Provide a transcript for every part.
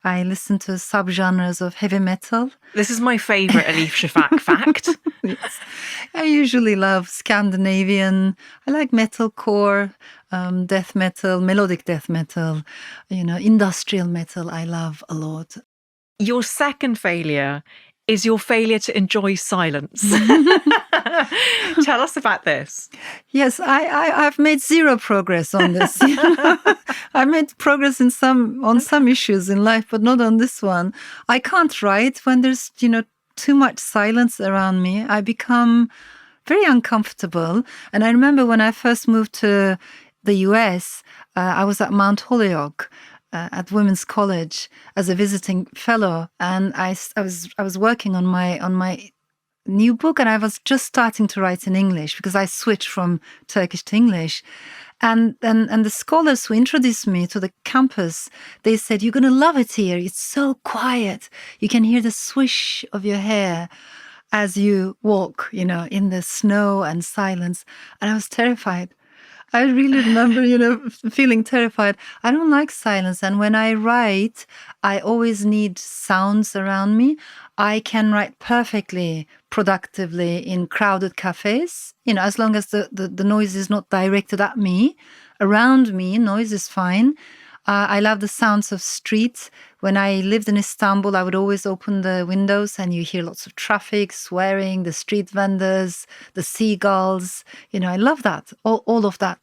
I listen to subgenres of heavy metal. This is my favourite Elif Shafak fact. Yes. I usually love Scandinavian. I like metalcore, death metal, melodic death metal, industrial metal I love a lot. Your second failure is your failure to enjoy silence. Tell us about this. Yes, I've made zero progress on this. I made progress on some issues in life, but not on this one. I can't write when there's, too much silence around me. I become very uncomfortable. And I remember when I first moved to the US, I was at Mount Holyoke at Women's College as a visiting fellow, and I was working on my new book, and I was just starting to write in English because I switched from Turkish to English. And the scholars who introduced me to the campus, they said, "You're going to love it here. It's so quiet. You can hear the swish of your hair as you walk, in the snow and silence." And I was terrified. I really remember, feeling terrified. I don't like silence. And when I write, I always need sounds around me. I can write perfectly, productively in crowded cafes, as long as the noise is not directed at me. Around me, noise is fine. I love the sounds of streets. When I lived in Istanbul, I would always open the windows and you hear lots of traffic, swearing, the street vendors, the seagulls. I love that, all of that.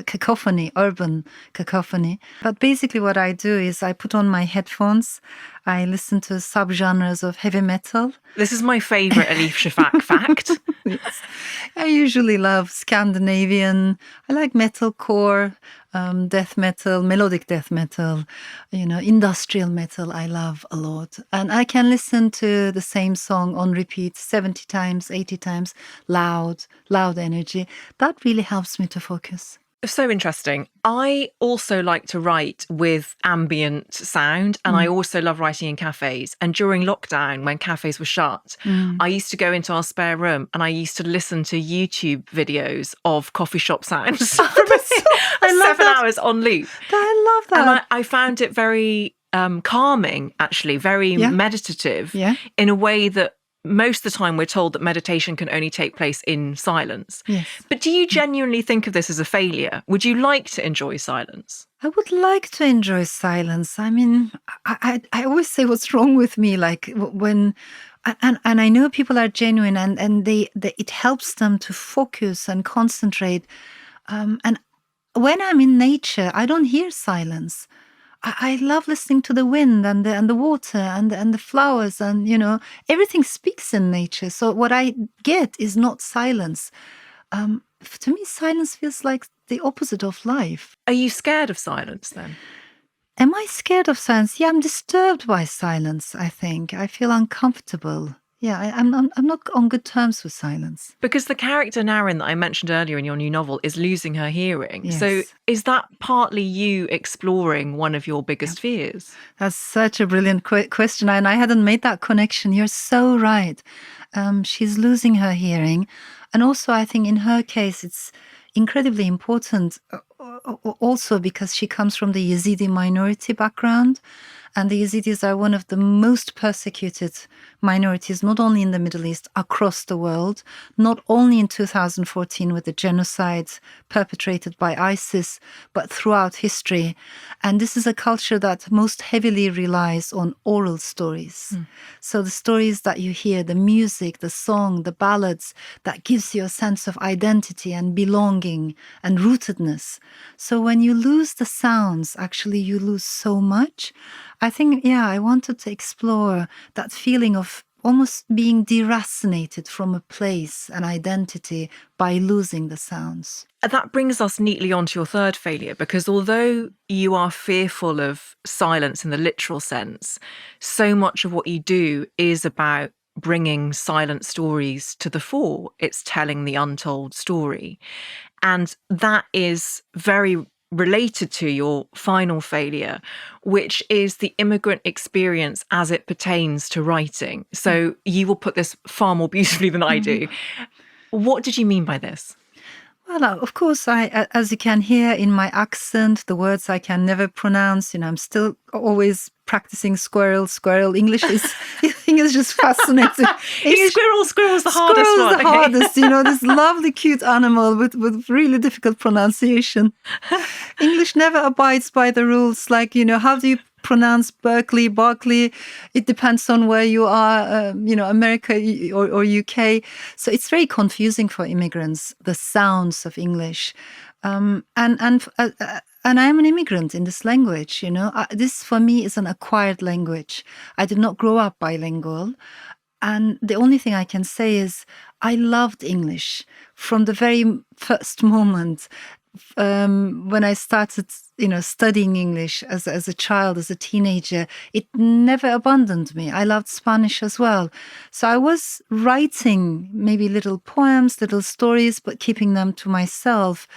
Cacophony, urban cacophony. But basically what I do is I put on my headphones, I listen to subgenres of heavy metal. This is my favourite Elif Shafak fact. Yes. I usually love Scandinavian. I like metalcore, death metal, melodic death metal, industrial metal I love a lot. And I can listen to the same song on repeat 70 times, 80 times, loud energy. That really helps me to focus. So interesting. I also like to write with ambient sound, and I also love writing in cafes. And during lockdown, when cafes were shut, I used to go into our spare room and I used to listen to YouTube videos of coffee shop sounds for I love 7 hours on loop. I love that. And I found it very calming, actually, very meditative in a way that most of the time we're told that meditation can only take place in silence. Yes. But do you genuinely think of this as a failure? Would you like to enjoy silence? I would like to enjoy silence. I mean, I always say what's wrong with me, like when, and I know people are genuine and they it helps them to focus and concentrate. And when I'm in nature, I don't hear silence. I love listening to the wind and the water and the flowers and everything speaks in nature. So what I get is not silence. To me, silence feels like the opposite of life. Are you scared of silence then? Am I scared of silence? Yeah, I'm disturbed by silence. I think I feel uncomfortable. Yeah, I'm not on good terms with silence. Because the character Naren that I mentioned earlier in your new novel is losing her hearing. Yes. So is that partly you exploring one of your biggest fears? That's such a brilliant question. And I hadn't made that connection. You're so right. She's losing her hearing. And also, I think in her case, it's incredibly important also because she comes from the Yazidi minority background. And the Yazidis are one of the most persecuted minorities, not only in the Middle East, across the world, not only in 2014 with the genocides perpetrated by ISIS, but throughout history. And this is a culture that most heavily relies on oral stories. So the stories that you hear, the music, the song, the ballads, that gives you a sense of identity and belonging and rootedness. So when you lose the sounds, actually you lose so much. I think, I wanted to explore that feeling of almost being deracinated from a place, an identity, by losing the sounds. That brings us neatly onto your third failure, because although you are fearful of silence in the literal sense, so much of what you do is about bringing silent stories to the fore. It's telling the untold story. And that is very related to your final failure, which is the immigrant experience as it pertains to writing. So you will put this far more beautifully than I do. What did you mean by this? Well, of course, as you can hear in my accent, the words I can never pronounce, I'm still always practicing squirrel. English is just fascinating. Squirrel's the hardest one. Squirrel's the hardest, this lovely, cute animal with really difficult pronunciation. English never abides by the rules. Like, how do you pronounce Barkley? It depends on where you are, America or UK. So it's very confusing for immigrants, the sounds of English. And I am an immigrant in this language, This for me is an acquired language. I did not grow up bilingual. And the only thing I can say is I loved English from the very first moment. When I started, studying English as a child, as a teenager, it never abandoned me. I loved Spanish as well. So I was writing maybe little poems, little stories, but keeping them to myself.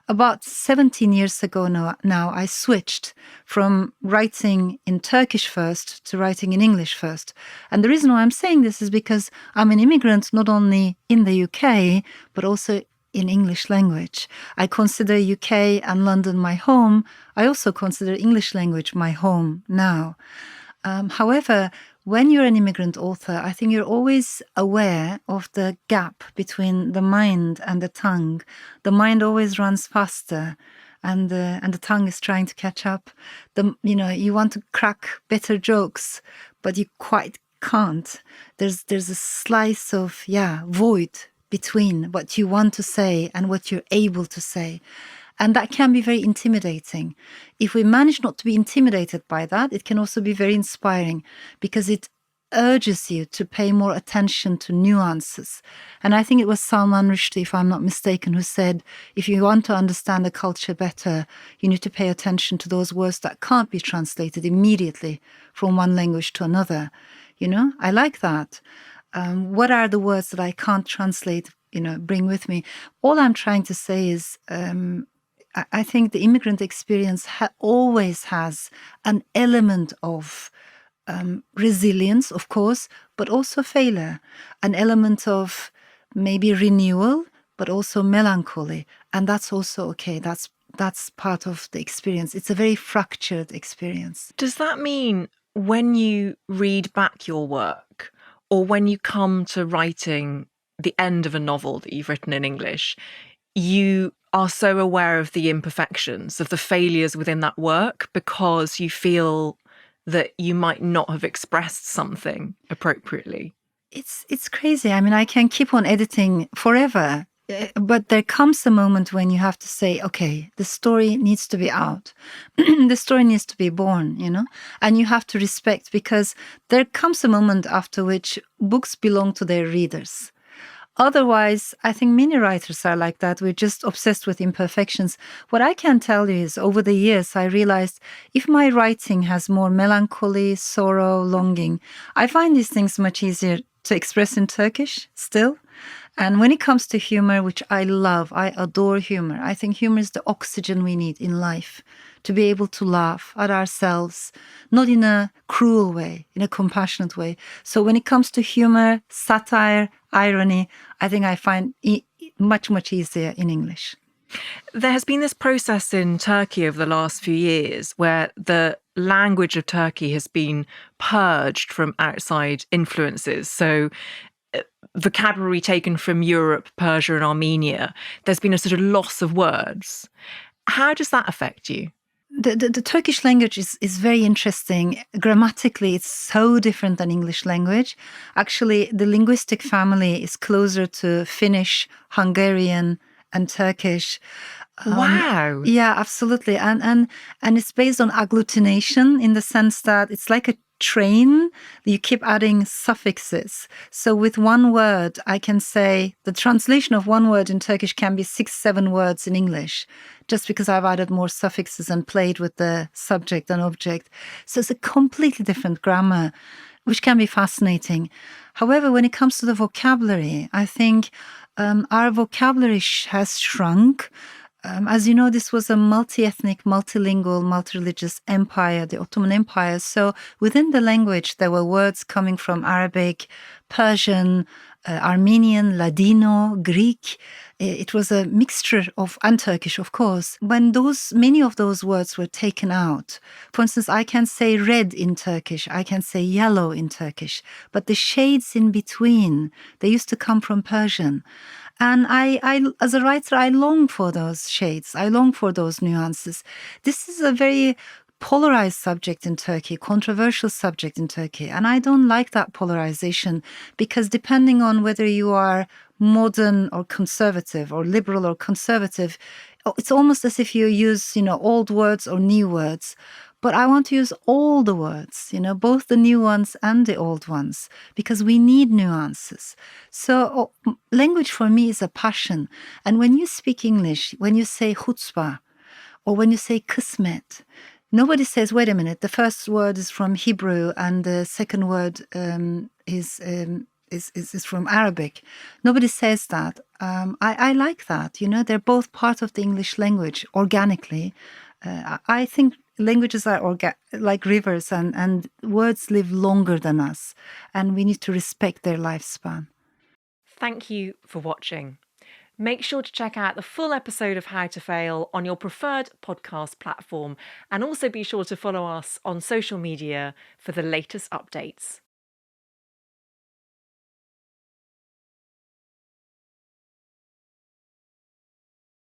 About 17 years ago now, I switched from writing in Turkish first to writing in English first. And the reason why I'm saying this is because I'm an immigrant not only in the UK, but also in English language. I consider UK and London my home. I also consider English language my home now. However, when you're an immigrant author, I think you're always aware of the gap between the mind and the tongue. The mind always runs faster, and the tongue is trying to catch up. You want to crack better jokes, but you quite can't. There's a slice of void between what you want to say and what you're able to say. And that can be very intimidating. If we manage not to be intimidated by that, it can also be very inspiring because it urges you to pay more attention to nuances. And I think it was Salman Rushdie, if I'm not mistaken, who said, if you want to understand a culture better, you need to pay attention to those words that can't be translated immediately from one language to another. I like that. What are the words that I can't translate, bring with me? All I'm trying to say is I think the immigrant experience always has an element of resilience, of course, but also failure, an element of maybe renewal, but also melancholy. And that's also okay. That's part of the experience. It's a very fractured experience. Does that mean when you read back your work or when you come to writing the end of a novel that you've written in English, you are so aware of the imperfections, of the failures within that work because you feel that you might not have expressed something appropriately? It's crazy. I mean, I can keep on editing forever, but there comes a moment when you have to say, okay, the story needs to be out. The story needs to be born, and you have to respect, because there comes a moment after which books belong to their readers. Otherwise, I think many writers are like that. We're just obsessed with imperfections. What I can tell you is over the years, I realized if my writing has more melancholy, sorrow, longing, I find these things much easier to express in Turkish still. And when it comes to humor, which I love, I adore humor. I think humor is the oxygen we need in life, to be able to laugh at ourselves, not in a cruel way, in a compassionate way. So when it comes to humor, satire, irony, I think I find it much, much easier in English. There has been this process in Turkey over the last few years where the language of Turkey has been purged from outside influences. So vocabulary taken from Europe, Persia and Armenia, there's been a sort of loss of words. How does that affect you? The Turkish language is very interesting. Grammatically, it's so different than English language. Actually, the linguistic family is closer to Finnish, Hungarian, and Turkish. Wow. Yeah, absolutely. And it's based on agglutination in the sense that it's like a train. You keep adding suffixes. So with one word, I can say the translation of one word in Turkish can be 6-7 words in English, just because I've added more suffixes and played with the subject and object. So it's a completely different grammar, which can be fascinating. However, when it comes to the vocabulary, I think our vocabulary has shrunk. As you know, this was a multi-ethnic, multilingual, multi-religious empire, the Ottoman Empire. So within the language, there were words coming from Arabic, Persian, Armenian, Ladino, Greek. It was a mixture of, and Turkish, of course. When many of those words were taken out, for instance, I can say red in Turkish, I can say yellow in Turkish, but the shades in between, they used to come from Persian. And I, as a writer, I long for those shades. I long for those nuances. This is a very polarized subject in Turkey, controversial subject in Turkey. And I don't like that polarization because depending on whether you are modern or conservative or liberal or conservative, it's almost as if you use, old words or new words. But I want to use all the words, both the new ones and the old ones, because we need nuances. So language for me is a passion. And when you speak English, when you say chutzpah or when you say kısmet, nobody says, wait a minute, the first word is from Hebrew and the second word is from Arabic. Nobody says that. I like that. They're both part of the English language organically. I think languages are like rivers and words live longer than us, and we need to respect their lifespan. Thank you for watching. Make sure to check out the full episode of How to Fail on your preferred podcast platform, and also be sure to follow us on social media for the latest updates.